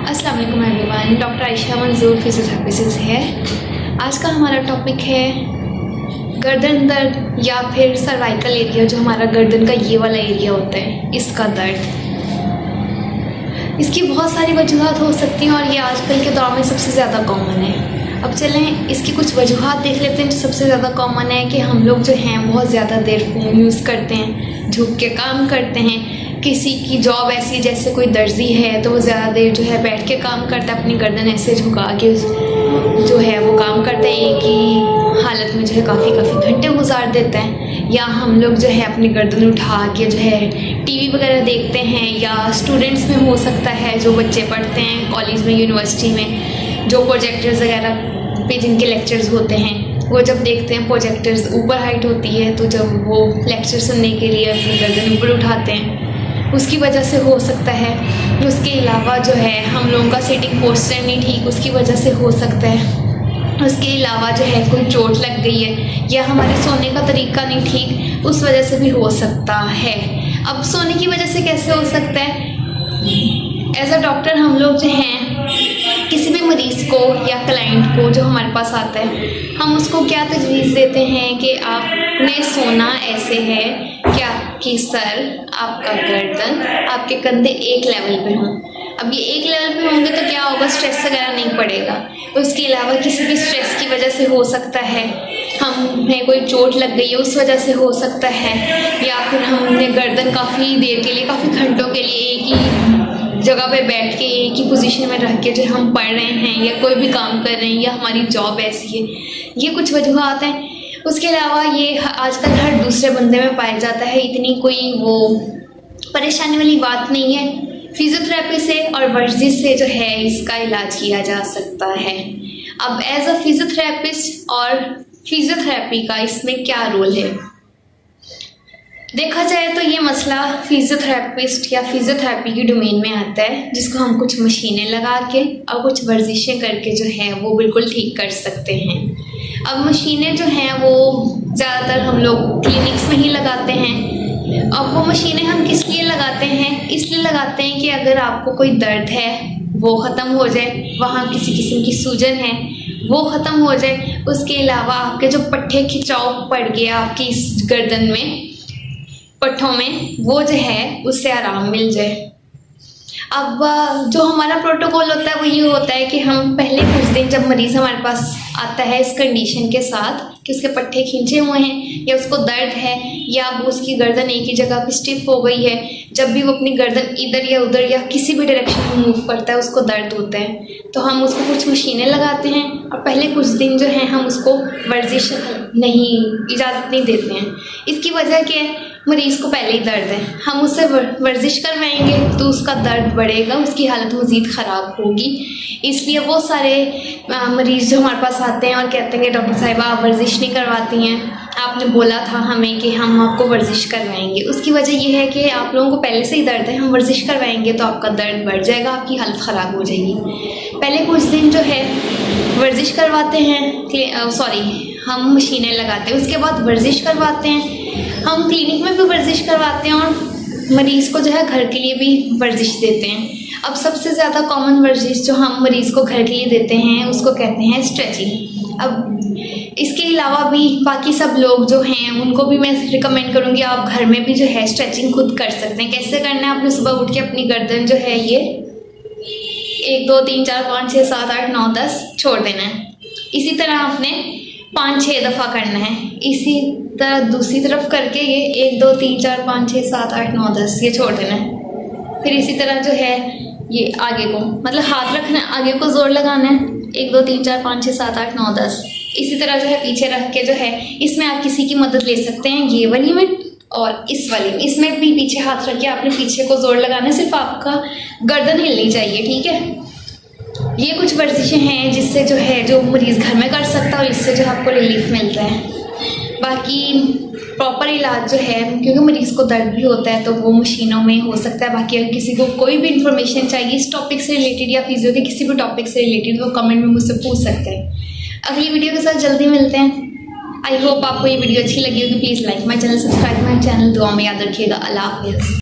अस्सलाम वालेकुम everyone, doctor Ayesha मंजूर फिजियोथेरेपिस्ट है। आज का हमारा टॉपिक है गर्दन दर्द या फिर सर्वाइकल एरिया, जो हमारा गर्दन का ये वाला एरिया होता है, इसका दर्द। इसकी बहुत सारी वजूहात हो सकती हैं और ये आजकल के दौर में सबसे ज़्यादा कॉमन है। अब चलें इसकी कुछ वजूहात देख लेते हैं। जो सबसे ज़्यादा कॉमन है कि हम लोग जो हैं बहुत ज़्यादा देर फ़ोन यूज़ करते हैं, झुक के काम करते हैं। किसी की जॉब ऐसी, जैसे कोई दर्जी है तो वो ज़्यादा देर जो है बैठ के काम करता है, अपनी गर्दन ऐसे झुका के जो है वो काम करता है, एक ही हालत में जो है काफ़ी घंटे गुजार देता है। या हम लोग जो है अपनी गर्दन उठा के जो है टीवी वगैरह देखते हैं, या स्टूडेंट्स में हो सकता है जो बच्चे पढ़ते हैं कॉलेज में, यूनिवर्सिटी में, जो प्रोजेक्टर्स वगैरह पे जिनके लेक्चर्स होते हैं, वो जब देखते हैं प्रोजेक्टर्स ऊपर हाइट होती है, तो जब वो लेक्चर सुनने के लिए अपनी गर्दन ऊपर उठाते हैं, उसकी वजह से हो सकता है। उसके अलावा जो है हम लोगों का सिटिंग पोस्चर नहीं ठीक, उसकी वजह से हो सकता है। उसके अलावा जो है कोई चोट लग गई है, या हमारे सोने का तरीका नहीं ठीक, उस वजह से भी हो सकता है। अब सोने की वजह से कैसे हो सकता है? एज अ डॉक्टर हम लोग जो हैं किसी भी मरीज़ को या क्लाइंट को जो हमारे पास आता है, हम उसको क्या तजवीज़ देते हैं कि आपने सोना ऐसे है कि आपकी सर, आपका गर्दन, आपके कंधे एक लेवल पे हों। अब ये एक लेवल पे होंगे तो क्या होगा, स्ट्रेस वगैरह नहीं पड़ेगा। उसके अलावा किसी भी स्ट्रेस की वजह से हो सकता है, हमें कोई चोट लग गई है उस वजह से हो सकता है, या फिर हमने गर्दन काफ़ी देर के लिए, काफ़ी घंटों के लिए एक ही जगह पे बैठ के एक ही पोजीशन में रह के जो हम पढ़ रहे हैं या कोई भी काम कर रहे हैं, या हमारी जॉब ऐसी है। ये कुछ वजूहात हैं। उसके अलावा ये आजकल हर दूसरे बंदे में पाया जाता है, इतनी कोई वो परेशानी वाली बात नहीं है। फिजियोथेरेपी से और वर्जिश से जो है इसका इलाज किया जा सकता है। अब एज अ फिजियोथेरेपिस्ट और फिजियोथेरेपी का इसमें क्या रोल है? देखा जाए तो ये मसला फिजियोथेरेपिस्ट या फिजियोथेरेपी की डोमेन में आता है, जिसको हम कुछ मशीनें लगा के और कुछ वर्जिशें करके जो है वो बिल्कुल ठीक कर सकते हैं। अब मशीनें जो हैं वो ज़्यादातर हम लोग क्लिनिक्स में ही लगाते हैं। अब वो मशीनें हम किस लिए लगाते हैं? इसलिए लगाते हैं कि अगर आपको कोई दर्द है वो ख़त्म हो जाए, वहाँ किसी किस्म की सूजन है वो ख़त्म हो जाए। उसके अलावा आपके जो पट्टे खिंचाव पड़ गया आपकी इस गर्दन में, पट्टों में, वो जो है उससे आराम मिल जाए। अब जो हमारा प्रोटोकॉल होता है वो ये होता है कि हम पहले कुछ दिन, जब मरीज़ हमारे पास आता है इस कंडीशन के साथ कि उसके पट्टे खींचे हुए हैं या उसको दर्द है या वो उसकी गर्दन एक ही जगह पे स्टिफ हो गई है, जब भी वो अपनी गर्दन इधर या उधर या किसी भी डायरेक्शन में मूव करता है उसको दर्द होता है, तो हम उसको कुछ मशीनें लगाते हैं और पहले कुछ दिन जो है हम उसको वर्जिश नहीं, इजाज़त नहीं देते हैं। इसकी वजह क्या है? मरीज़ को पहले ही दर्द है, हम उससे वर्जिश करवाएंगे तो उसका दर्द बढ़ेगा, उसकी हालत मज़ीद ख़राब होगी। इसलिए वो सारे मरीज़ जो हमारे पास आते हैं और कहते हैं कि डॉक्टर साहिबा आप वर्जिश नहीं करवाती हैं, आपने बोला था हमें कि हम आपको वर्जिश करवाएंगे। उसकी वजह ये है कि आप लोगों को पहले से ही दर्द है, हम वर्जिश करवाएंगे तो आपका दर्द बढ़ जाएगा, आपकी हालत ख़राब हो जाएगी। पहले कुछ दिन जो है वर्जिश करवाते हैं, हम मशीनें लगाते हैं, उसके बाद वर्जिश करवाते हैं। हम क्लिनिक में भी वर्जिश करवाते हैं और मरीज़ को जो है घर के लिए भी वर्जिश देते हैं। अब सबसे ज़्यादा कॉमन वर्जिश जो हम मरीज़ को घर के लिए देते हैं उसको कहते हैं स्ट्रेचिंग। अब इसके अलावा भी बाकी सब लोग जो हैं उनको भी मैं रिकमेंड करूँगी आप घर में भी जो है स्ट्रेचिंग खुद कर सकते हैं। कैसे करना है? आपने सुबह उठ के अपनी गर्दन जो है ये 1 2 3 4 5 6 7 8 9 10 छोड़ देना है। इसी तरह आपने 5-6 दफ़ा करना है। इसी तरह दूसरी तरफ करके ये 1 2 3 4 5 6 7 8 9 10 ये छोड़ देना है। फिर इसी तरह जो है ये आगे को, मतलब हाथ रखना है, आगे को जोर लगाना है, 1 2 3 4 5 6 7 8 9 10। इसी तरह जो है पीछे रख के जो है, इसमें आप किसी की मदद ले सकते हैं, ये वाली में और इस वाली में। इसमें भी पीछे हाथ रख के आपने पीछे को जोर लगाना है, सिर्फ आपका गर्दन हिलनी चाहिए, ठीक है। ये कुछ वर्जिशें हैं जिससे जो है जो मरीज़ घर में कर सकता है और इससे जो आपको रिलीफ मिलता है। बाकी प्रॉपर इलाज जो है, क्योंकि मरीज़ को दर्द भी होता है तो वो मशीनों में हो सकता है। बाकी अगर किसी को कोई भी इन्फॉर्मेशन चाहिए इस टॉपिक से रिलेटेड या फिजियो के किसी भी टॉपिक से रिलेटेड, तो कमेंट में मुझसे पूछ सकते हैं। अगली वीडियो के साथ जल्दी मिलते हैं। आई होप आपको ये वीडियो अच्छी लगी होगी। Please like my channel, subscribe my channel. दुआ में याद रखिएगा। अल्लाह हाफ़िज़।